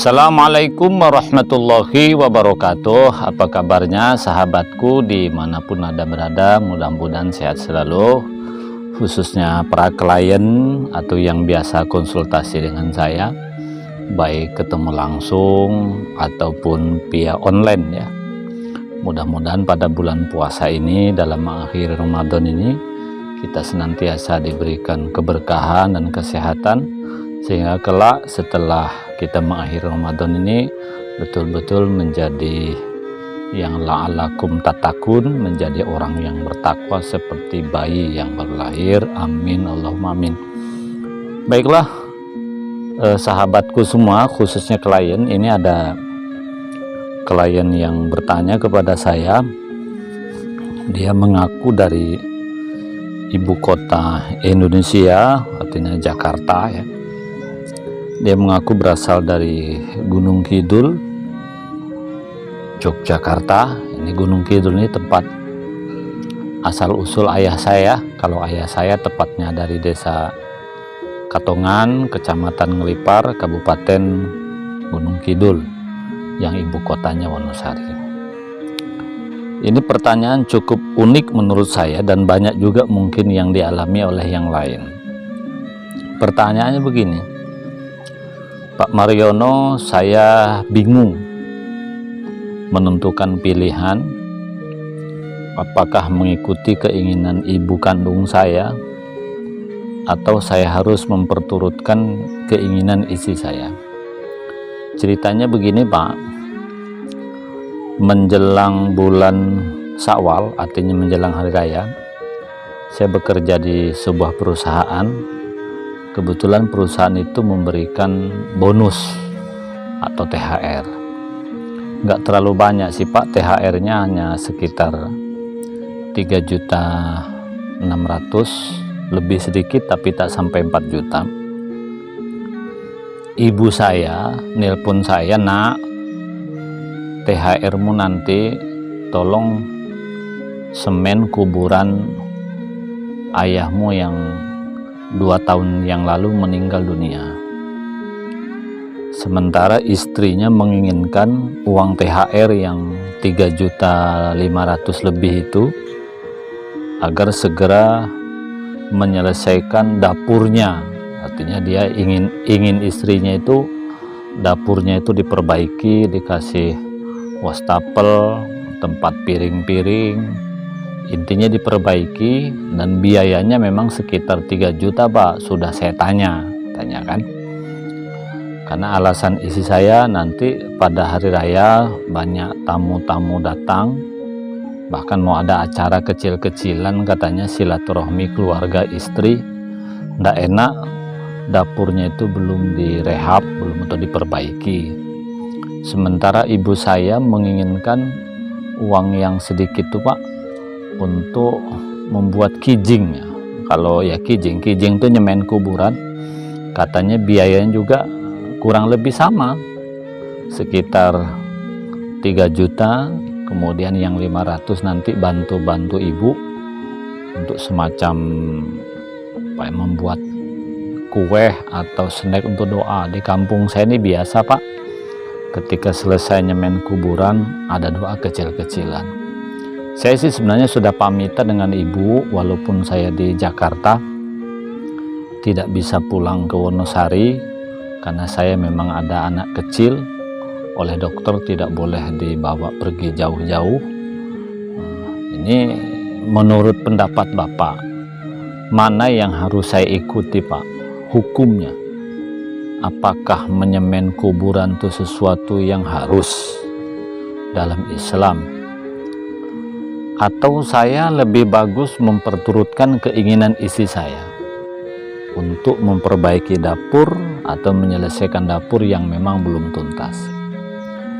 Assalamualaikum warahmatullahi wabarakatuh. Apa kabarnya sahabatku dimanapun Anda berada, mudah-mudahan sehat selalu, khususnya para klien atau yang biasa konsultasi dengan saya, baik ketemu langsung ataupun via online ya. Mudah-mudahan pada bulan puasa ini, dalam mengakhiri Ramadan ini, kita senantiasa diberikan keberkahan dan kesehatan, sehingga kelak setelah kita mengakhiri Ramadan ini betul-betul menjadi yang la'alakum tatakun, menjadi orang yang bertakwa seperti bayi yang baru lahir. Amin Allahumma amin. Baiklah sahabatku semua, khususnya klien, ini ada klien yang bertanya kepada saya. Dia mengaku dari ibu kota Indonesia, artinya Jakarta ya. Dia mengaku berasal dari Gunung Kidul, Yogyakarta. Ini Gunung Kidul ini tempat asal usul ayah saya. Kalau ayah saya tepatnya dari desa Katongan, kecamatan Ngelipar, Kabupaten Gunung Kidul, yang ibu kotanya Wonosari. Ini pertanyaan cukup unik menurut saya, dan banyak juga mungkin yang dialami oleh yang lain. Pertanyaannya begini: Pak Mariono, saya bingung menentukan pilihan apakah mengikuti keinginan ibu kandung saya atau saya harus memperturutkan keinginan istri saya. Ceritanya begini Pak, menjelang bulan Syawal, artinya menjelang hari raya, saya bekerja di sebuah perusahaan. Kebetulan perusahaan itu memberikan bonus atau THR. Nggak terlalu banyak sih Pak, THR-nya hanya sekitar 3.600.000, lebih sedikit tapi tak sampai 4 juta. Ibu saya nelpon saya, "Nak, THR-mu nanti tolong semen kuburan ayahmu yang 2 tahun yang lalu meninggal dunia." Sementara istrinya menginginkan uang THR yang 3.500.000 lebih itu agar segera menyelesaikan dapurnya. Artinya dia ingin istrinya itu dapurnya itu diperbaiki, dikasih wastafel, tempat piring-piring, intinya diperbaiki, dan biayanya memang sekitar 3 juta Pak. Sudah saya tanyakan, karena alasan isi saya nanti pada hari raya banyak tamu-tamu datang, bahkan mau ada acara kecil-kecilan katanya, silaturahmi keluarga istri. Nggak enak dapurnya itu belum direhab, belum untuk diperbaiki. Sementara ibu saya menginginkan uang yang sedikit tuh Pak untuk membuat kijing ya. Kalau ya kijing itu nyemen kuburan, katanya biayanya juga kurang lebih sama, sekitar 3 juta. Kemudian yang 500 nanti bantu ibu untuk semacam apa ya, membuat kue atau snack untuk doa. Di kampung saya ini biasa Pak, ketika selesai nyemen kuburan ada doa kecil-kecilan. Saya sih sebenarnya sudah pamitan dengan ibu, walaupun saya di Jakarta, tidak bisa pulang ke Wonosari karena saya memang ada anak kecil, oleh dokter tidak boleh dibawa pergi jauh-jauh. Ini menurut pendapat Bapak, mana yang harus saya ikuti Pak hukumnya? Apakah menyemen kuburan itu sesuatu yang harus dalam Islam, atau saya lebih bagus memperturutkan keinginan istri saya untuk memperbaiki dapur atau menyelesaikan dapur yang memang belum tuntas?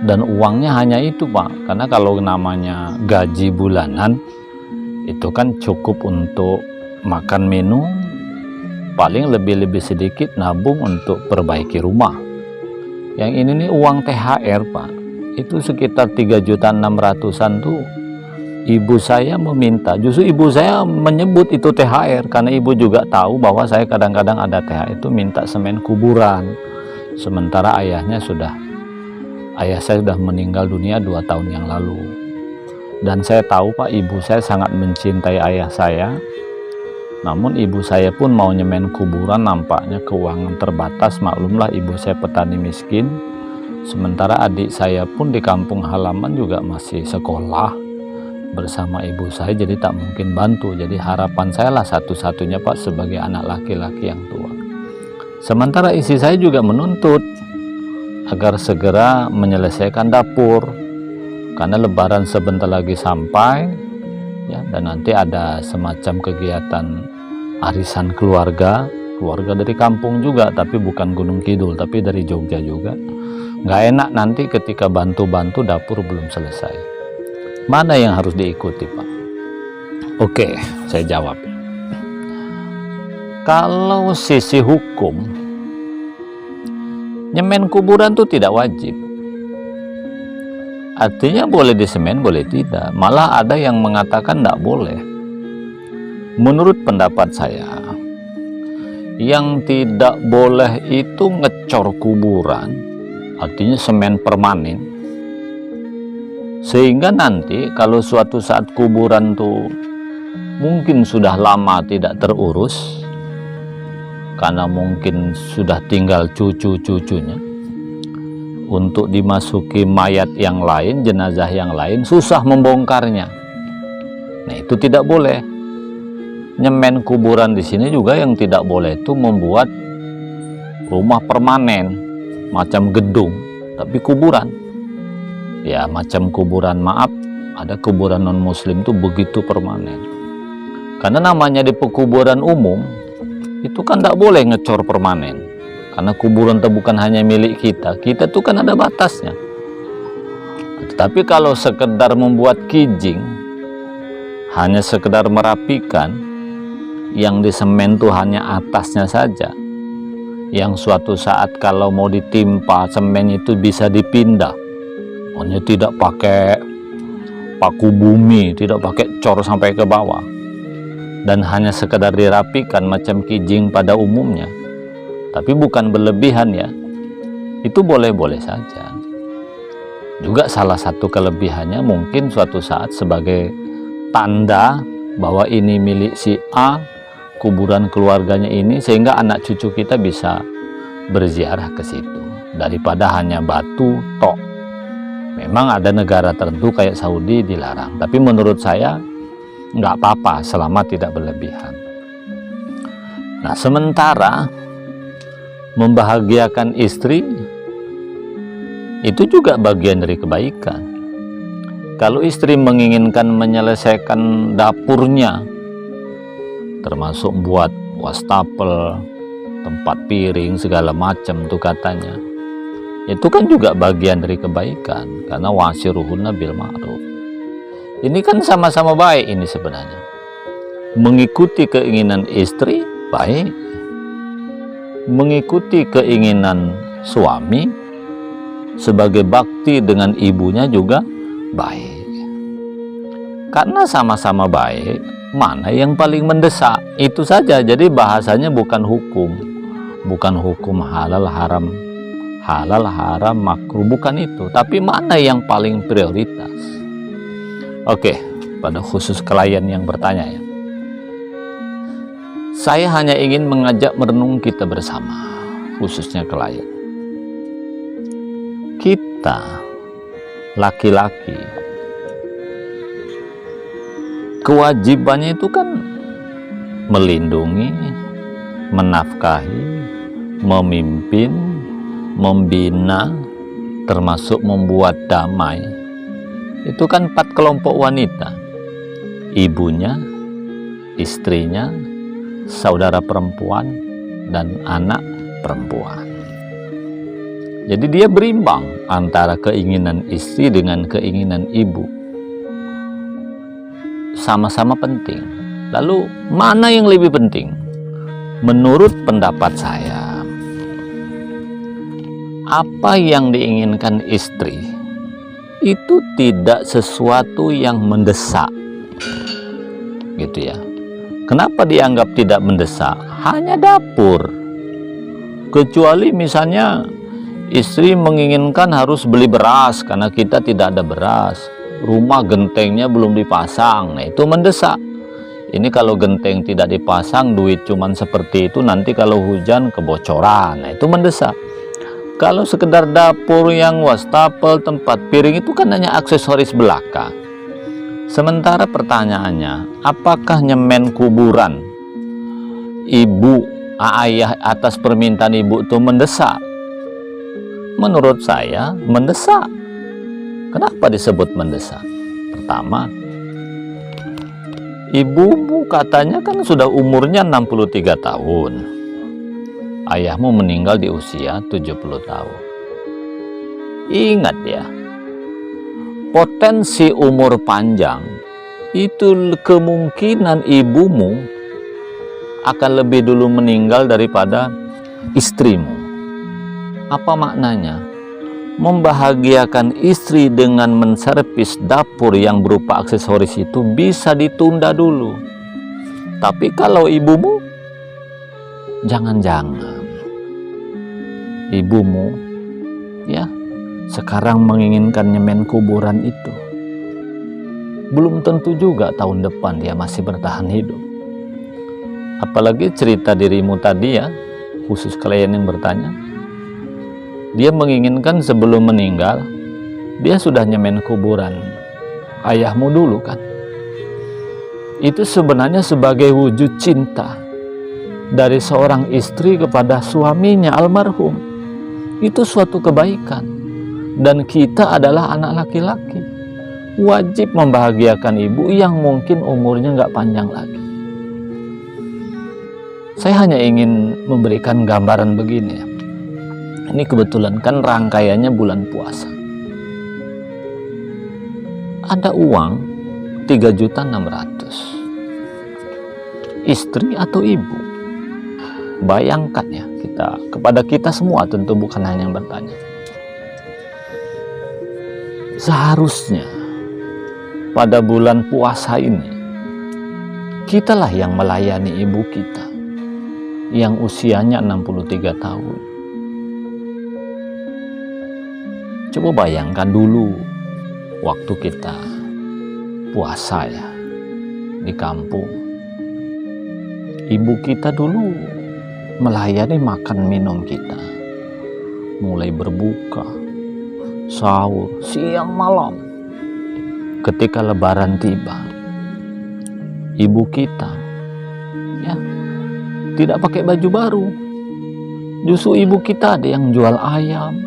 Dan uangnya hanya itu Pak, karena kalau namanya gaji bulanan itu kan cukup untuk makan minum, paling lebih sedikit nabung untuk perbaiki rumah. Yang ini nih uang THR Pak, itu sekitar 3.600.000-an tuh ibu saya meminta. Justru ibu saya menyebut itu THR karena ibu juga tahu bahwa saya kadang-kadang ada THR itu minta semen kuburan, sementara ayahnya sudah Ayah saya sudah meninggal dunia 2 tahun yang lalu. Dan saya tahu Pak, ibu saya sangat mencintai ayah saya. Namun ibu saya pun mau nyemen kuburan, nampaknya keuangan terbatas. Maklumlah ibu saya petani miskin. Sementara adik saya pun di kampung halaman juga masih sekolah bersama ibu saya, jadi tak mungkin bantu. Jadi harapan saya lah satu-satunya Pak sebagai anak laki-laki yang tua. Sementara istri saya juga menuntut agar segera menyelesaikan dapur, karena lebaran sebentar lagi sampai ya, dan nanti ada semacam kegiatan arisan keluarga dari kampung juga, tapi bukan Gunung Kidul, tapi dari Jogja juga. Nggak enak nanti ketika bantu-bantu dapur belum selesai. Mana yang harus diikuti Pak? Oke, saya jawab. Kalau sisi hukum, nyemen kuburan itu tidak wajib. Artinya boleh disemen, boleh tidak. Malah ada yang mengatakan tidak boleh. Menurut pendapat saya, yang tidak boleh itu ngecor kuburan, artinya semen permanen. Sehingga nanti kalau suatu saat kuburan tuh mungkin sudah lama tidak terurus, karena mungkin sudah tinggal cucu-cucunya, untuk dimasuki mayat yang lain, jenazah yang lain, susah membongkarnya. Nah, itu tidak boleh. Nyemen kuburan di sini juga yang tidak boleh itu membuat rumah permanen, macam gedung, tapi kuburan. Ya, macam kuburan, maaf, ada kuburan non-muslim itu begitu permanen. Karena namanya di pekuburan umum, itu kan tidak boleh ngecor permanen, karena kuburan itu bukan hanya milik kita tuh kan ada batasnya. Tetapi kalau sekedar membuat kijing, hanya sekedar merapikan, yang disemen tuh hanya atasnya saja, yang suatu saat kalau mau ditimpa semen itu bisa dipindah, hanya tidak pakai paku bumi, tidak pakai cor sampai ke bawah, dan hanya sekedar dirapikan macam kijing pada umumnya, tapi bukan berlebihan ya, itu boleh-boleh saja. Juga salah satu kelebihannya mungkin suatu saat sebagai tanda bahwa ini milik si A, kuburan keluarganya ini, sehingga anak cucu kita bisa berziarah ke situ daripada hanya batu tok. Memang ada negara tertentu kayak Saudi dilarang, tapi menurut saya nggak apa-apa selama tidak berlebihan. Nah, sementara membahagiakan istri itu juga bagian dari kebaikan. Kalau istri menginginkan menyelesaikan dapurnya, termasuk buat wastafel, tempat piring, segala macam tuh katanya, itu kan juga bagian dari kebaikan, karena wasiruhunna bil ma'ruf. Ini kan sama-sama baik ini sebenarnya. Mengikuti keinginan istri baik, mengikuti keinginan suami sebagai bakti dengan ibunya juga baik. Karena sama-sama baik, mana yang paling mendesak, itu saja. Jadi bahasanya bukan hukum halal haram, makruh, bukan itu, tapi mana yang paling prioritas. Oke, pada khusus klien yang bertanya ya, saya hanya ingin mengajak merenung kita bersama, khususnya klien. Kita laki-laki, kewajibannya itu kan melindungi, menafkahi, memimpin, membina, termasuk membuat damai. Itu kan 4 kelompok wanita: ibunya, istrinya, saudara perempuan, dan anak perempuan. Jadi dia berimbang antara keinginan istri dengan keinginan ibu, sama-sama penting. Lalu mana yang lebih penting? Menurut pendapat saya, apa yang diinginkan istri itu tidak sesuatu yang mendesak, gitu ya. Kenapa dianggap tidak mendesak? Hanya dapur. Kecuali misalnya Istri menginginkan harus beli beras karena kita tidak ada beras. Rumah gentengnya belum dipasang. Nah, itu mendesak. Ini kalau genteng tidak dipasang, duit cuman seperti itu, nanti kalau hujan kebocoran. Nah, itu mendesak. Kalau sekedar dapur yang wastafel, tempat piring, itu kan hanya aksesoris belaka. Sementara pertanyaannya, apakah nyemen kuburan ibu, ayah atas permintaan ibu itu mendesak? Menurut saya mendesak. Kenapa disebut mendesak? Pertama, ibumu katanya kan sudah umurnya 63 tahun. Ayahmu meninggal di usia 70 tahun. Ingat ya, potensi umur panjang itu kemungkinan ibumu akan lebih dulu meninggal daripada istrimu. Apa maknanya? Membahagiakan istri dengan menservis dapur yang berupa aksesoris itu bisa ditunda dulu. Tapi kalau ibumu, jangan-jangan ibumu ya sekarang menginginkan nyemen kuburan itu, belum tentu juga tahun depan dia masih bertahan hidup. Apalagi cerita dirimu tadi ya, khusus klien yang bertanya, dia menginginkan sebelum meninggal dia sudah nyemen kuburan ayahmu dulu kan. Itu sebenarnya sebagai wujud cinta dari seorang istri kepada suaminya almarhum. Itu suatu kebaikan. Dan kita adalah anak laki-laki, wajib membahagiakan ibu yang mungkin umurnya nggak panjang lagi. Saya hanya ingin memberikan gambaran begini ya. Ini kebetulan kan rangkaiannya bulan puasa. Ada uang 3.600.000. Istri atau ibu? Bayangkan ya, kepada kita semua tentu, bukan hanya yang bertanya. Seharusnya pada bulan puasa ini kitalah yang melayani ibu kita yang usianya 63 tahun. Coba bayangkan dulu waktu kita puasa ya di kampung. Ibu kita dulu melayani makan minum kita, mulai berbuka, sahur, siang malam. Ketika lebaran tiba, ibu kita ya tidak pakai baju baru. Justru ibu kita ada yang jual ayam,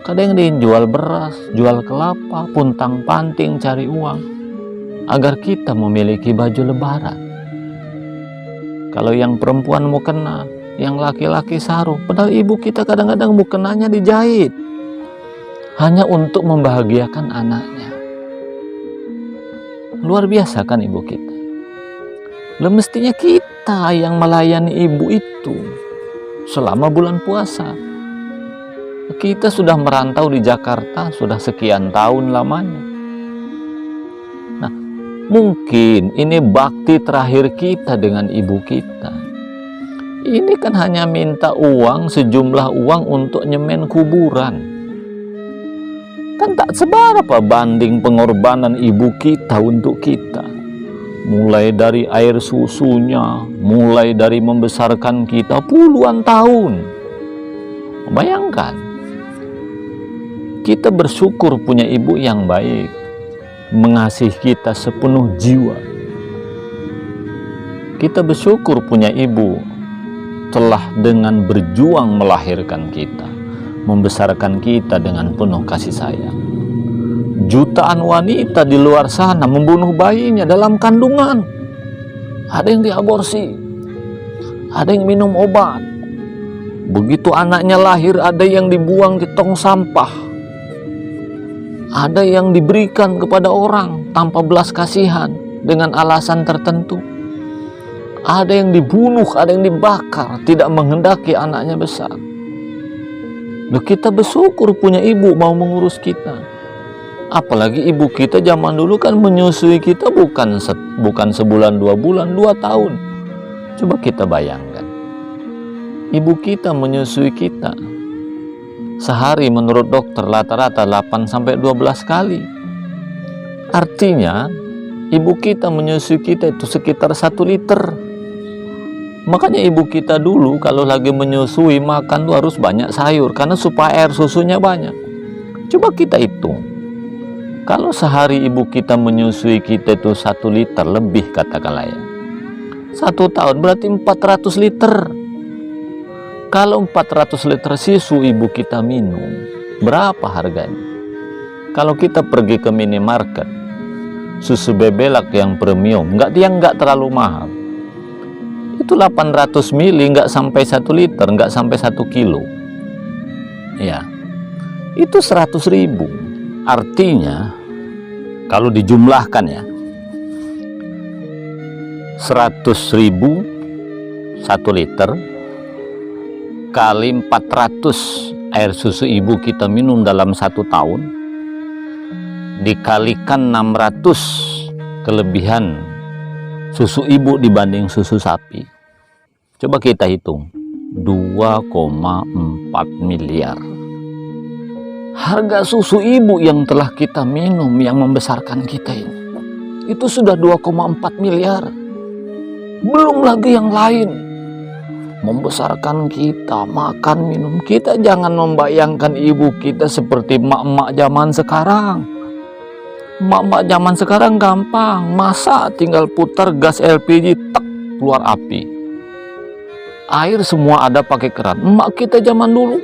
kadang ada yang jual beras, jual kelapa, puntang-panting cari uang agar kita memiliki baju lebaran. Kalau yang perempuan mukena, yang laki-laki sarung, padahal ibu kita kadang-kadang mukenanya dijahit hanya untuk membahagiakan anaknya. Luar biasa kan ibu kita. Mestinya kita yang melayani ibu itu selama bulan puasa. Kita sudah merantau di Jakarta sudah sekian tahun lamanya. Nah, mungkin ini bakti terakhir kita dengan ibu kita. Ini kan hanya minta uang, sejumlah uang untuk nyemen kuburan. Kan tak seberapa banding pengorbanan ibu kita untuk kita. Mulai dari air susunya, mulai dari membesarkan kita puluhan tahun. Bayangkan, kita bersyukur punya ibu yang baik, mengasihi kita sepenuh jiwa. Kita bersyukur punya ibu telah dengan berjuang melahirkan kita, membesarkan kita dengan penuh kasih sayang. Jutaan wanita di luar sana membunuh bayinya dalam kandungan. Ada yang diaborsi, ada yang minum obat. Begitu anaknya lahir, ada yang dibuang di tong sampah, ada yang diberikan kepada orang tanpa belas kasihan dengan alasan tertentu. Ada yang dibunuh, ada yang dibakar, tidak menghendaki anaknya besar. Loh, kita bersyukur punya ibu mau mengurus kita. Apalagi ibu kita zaman dulu kan menyusui kita bukan sebulan, 2 bulan, 2 tahun. Coba kita bayangkan, ibu kita menyusui kita Sehari menurut dokter rata-rata 8-12 kali. Artinya ibu kita menyusui kita itu sekitar 1 liter. Makanya ibu kita dulu kalau lagi menyusui makan tuh harus banyak sayur, karena supaya air susunya banyak. Coba kita hitung, kalau sehari ibu kita menyusui kita itu 1 liter lebih katakanlah ya, 1 tahun berarti 400 liter. Kalau 400 liter susu ibu kita minum, berapa harganya? Kalau kita pergi ke minimarket, susu bebelak yang premium, nggak terlalu mahal, itu 800 mili, nggak sampai 1 liter, nggak sampai 1 kilo. Ya, itu 100.000. Artinya, kalau dijumlahkan ya, 100.000 1 liter kali 400 air susu ibu kita minum dalam 1 tahun, dikalikan 600 kelebihan susu ibu dibanding susu sapi. Coba kita hitung, 2,4 miliar. Harga susu ibu yang telah kita minum yang membesarkan kita ini, itu sudah 2,4 miliar. Belum lagi yang lain membesarkan kita, makan, minum. Kita jangan membayangkan ibu kita seperti emak-emak zaman sekarang. Emak-emak zaman sekarang gampang, masak tinggal putar gas LPG, tek, keluar api. Air semua ada pakai keran. Emak kita zaman dulu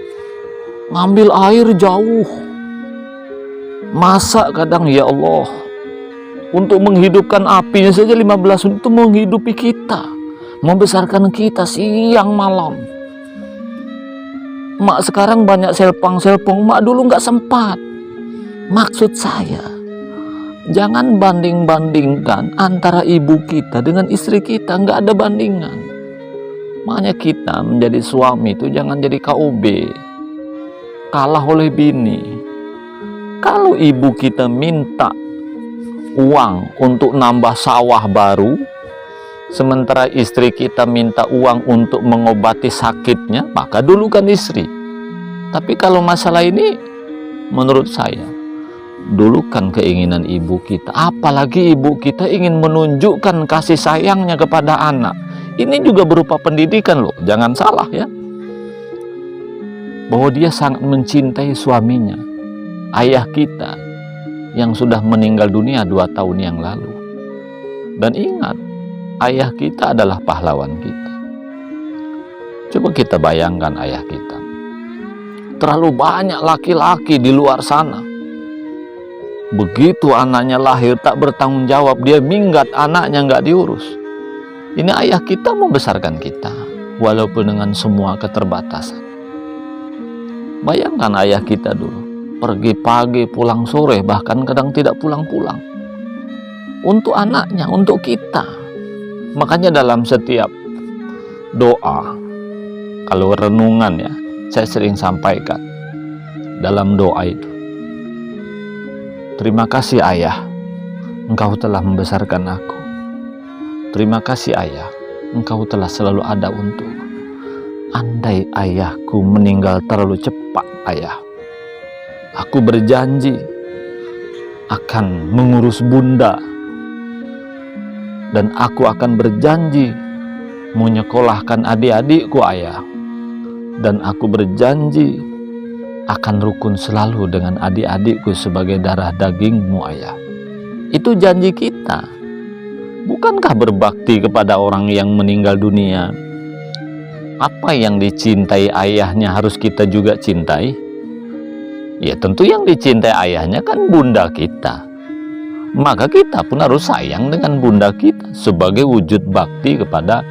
ngambil air jauh, masak kadang, ya Allah, untuk menghidupkan apinya saja 15 menit itu menghidupi kita, membesarkan kita siang malam. Mak sekarang banyak selpang-selpong, mak dulu nggak sempat. Maksud saya, jangan banding-bandingkan antara ibu kita dengan istri kita, nggak ada bandingan. Makanya kita menjadi suami itu jangan jadi KOB, kalah oleh bini. Kalau ibu kita minta uang untuk nambah sawah baru, sementara istri kita minta uang untuk mengobati sakitnya, maka dulukan istri. Tapi kalau masalah ini, menurut saya, dulukan keinginan ibu kita. Apalagi ibu kita ingin menunjukkan kasih sayangnya kepada anak. Ini juga berupa pendidikan loh, jangan salah ya. Bahwa dia sangat mencintai suaminya, ayah kita yang sudah meninggal dunia 2 tahun yang lalu. Dan ingat, ayah kita adalah pahlawan kita. Coba kita bayangkan ayah kita. Terlalu banyak laki-laki di luar sana. Begitu anaknya lahir tak bertanggung jawab, dia minggat anaknya nggak diurus. Ini ayah kita membesarkan kita, walaupun dengan semua keterbatasan. Bayangkan ayah kita dulu, pergi pagi pulang sore, bahkan kadang tidak pulang-pulang. Untuk anaknya, untuk kita. Makanya dalam setiap doa, kalau renungan ya, saya sering sampaikan dalam doa itu, terima kasih ayah, engkau telah membesarkan aku. Terima kasih ayah, engkau telah selalu ada untukku. Andai ayahku meninggal terlalu cepat ayah, aku berjanji akan mengurus bunda, dan aku akan berjanji menyekolahkan adik-adikku ayah, dan aku berjanji akan rukun selalu dengan adik-adikku sebagai darah dagingmu ayah. Itu janji kita. Bukankah berbakti kepada orang yang meninggal dunia, apa yang dicintai ayahnya harus kita juga cintai? Ya tentu yang dicintai ayahnya kan bunda kita. Maka kita pun harus sayang dengan bunda kita sebagai wujud bakti kepada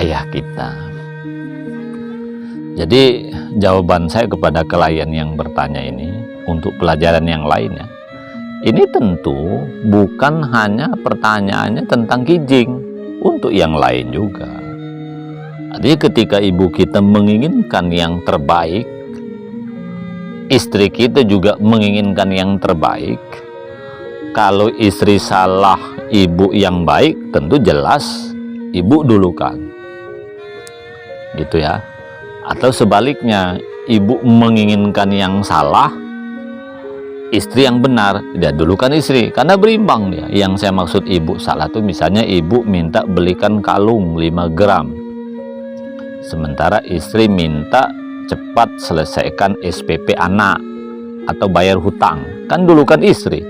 ayah kita. Jadi jawaban saya kepada klien yang bertanya ini, untuk pelajaran yang lainnya, ini tentu bukan hanya pertanyaannya tentang kijing, untuk yang lain juga. Jadi ketika ibu kita menginginkan yang terbaik, istri kita juga menginginkan yang terbaik. Kalau istri salah, ibu yang baik, tentu jelas ibu dulukan. Gitu ya. Atau sebaliknya, ibu menginginkan yang salah, istri yang benar, dia dulukan istri karena berimbang dia. Yang saya maksud ibu salah tuh misalnya ibu minta belikan kalung 5 gram, sementara istri minta cepat selesaikan SPP anak atau bayar hutang, kan dulukan istri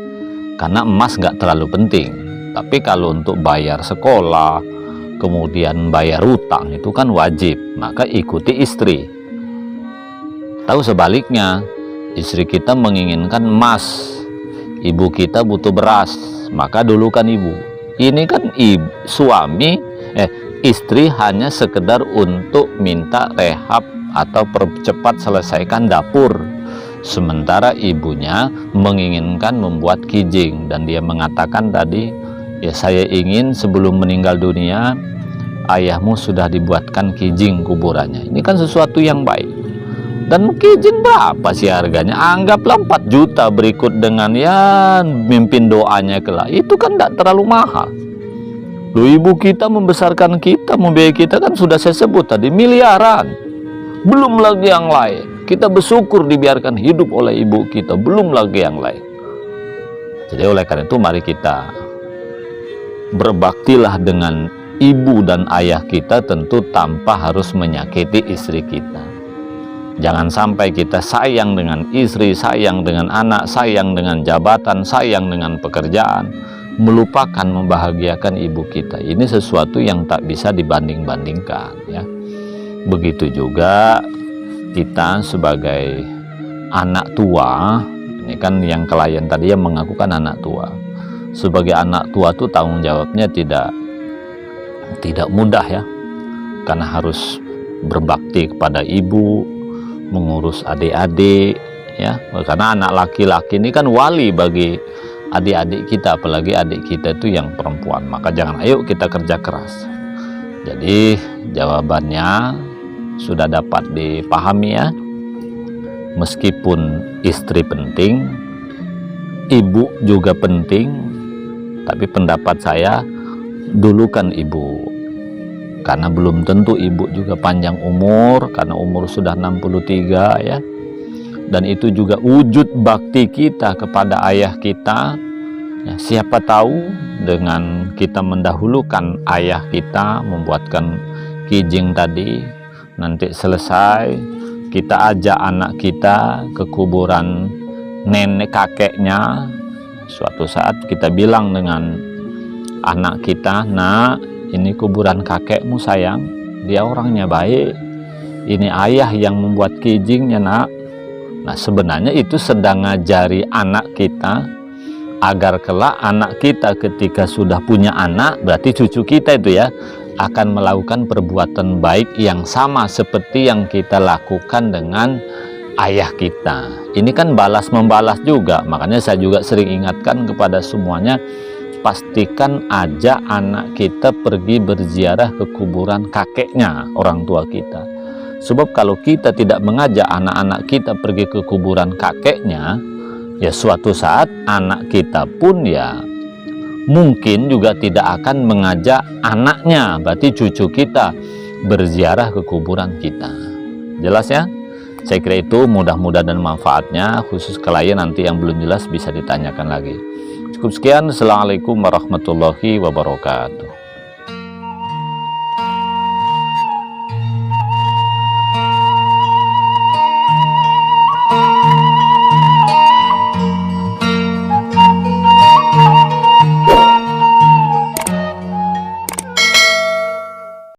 karena emas nggak terlalu penting. Tapi kalau untuk bayar sekolah, kemudian bayar hutang itu kan wajib, maka ikuti istri. Tahu sebaliknya, istri kita menginginkan emas, ibu kita butuh beras, maka dulukan ibu. Ini kan istri hanya sekedar untuk minta rehab atau percepat selesaikan dapur, sementara ibunya menginginkan membuat kijing. Dan dia mengatakan tadi, ya saya ingin sebelum meninggal dunia ayahmu sudah dibuatkan kijing kuburannya. Ini kan sesuatu yang baik. Dan kijing berapa sih harganya? Anggaplah 4 juta berikut dengan ya mimpin doanya kelak. Itu kan tidak terlalu mahal. Loh, ibu kita membesarkan kita, membiayai kita kan sudah saya sebut tadi miliaran. Belum lagi yang lain. Kita bersyukur dibiarkan hidup oleh ibu kita, belum lagi yang lain. Jadi oleh karena itu mari kita berbaktilah dengan ibu dan ayah kita, tentu tanpa harus menyakiti istri kita. Jangan sampai kita sayang dengan istri, sayang dengan anak, sayang dengan jabatan, sayang dengan pekerjaan, melupakan membahagiakan ibu kita. Ini sesuatu yang tak bisa dibanding-bandingkan, ya. Begitu juga kita sebagai anak tua, ini kan yang klien tadi yang mengakukan anak tua. Sebagai anak tua itu tanggung jawabnya tidak mudah, ya, karena harus berbakti kepada ibu, mengurus adik-adik, ya, karena anak laki-laki ini kan wali bagi adik-adik kita, apalagi adik kita itu yang perempuan. Maka ayo kita kerja keras. Jadi jawabannya sudah dapat dipahami, ya. Meskipun istri penting, ibu juga penting, tapi pendapat saya dulukan ibu, karena belum tentu ibu juga panjang umur, karena umur sudah 63, ya. Dan itu juga wujud bakti kita kepada ayah kita, ya. Siapa tahu dengan kita mendahulukan ayah kita membuatkan kijing tadi, nanti selesai kita ajak anak kita ke kuburan nenek kakeknya. Suatu saat kita bilang dengan anak kita, nak, ini kuburan kakekmu sayang, dia orangnya baik, ini ayah yang membuat kijingnya, nak. Nah, sebenarnya itu sedang ngajari anak kita agar kelak anak kita ketika sudah punya anak, berarti cucu kita itu, ya, akan melakukan perbuatan baik yang sama seperti yang kita lakukan dengan ayah kita. Ini kan balas membalas juga. Makanya saya juga sering ingatkan kepada semuanya, pastikan ajak anak kita pergi berziarah ke kuburan kakeknya, orang tua kita. Sebab kalau kita tidak mengajak anak-anak kita pergi ke kuburan kakeknya, ya suatu saat anak kita pun ya mungkin juga tidak akan mengajak anaknya, berarti cucu kita, berziarah ke kuburan kita. Jelas, ya? Saya kira itu mudah-mudahan dan manfaatnya, khusus klien nanti yang belum jelas bisa ditanyakan lagi. Cukup sekian. Assalamualaikum warahmatullahi wabarakatuh.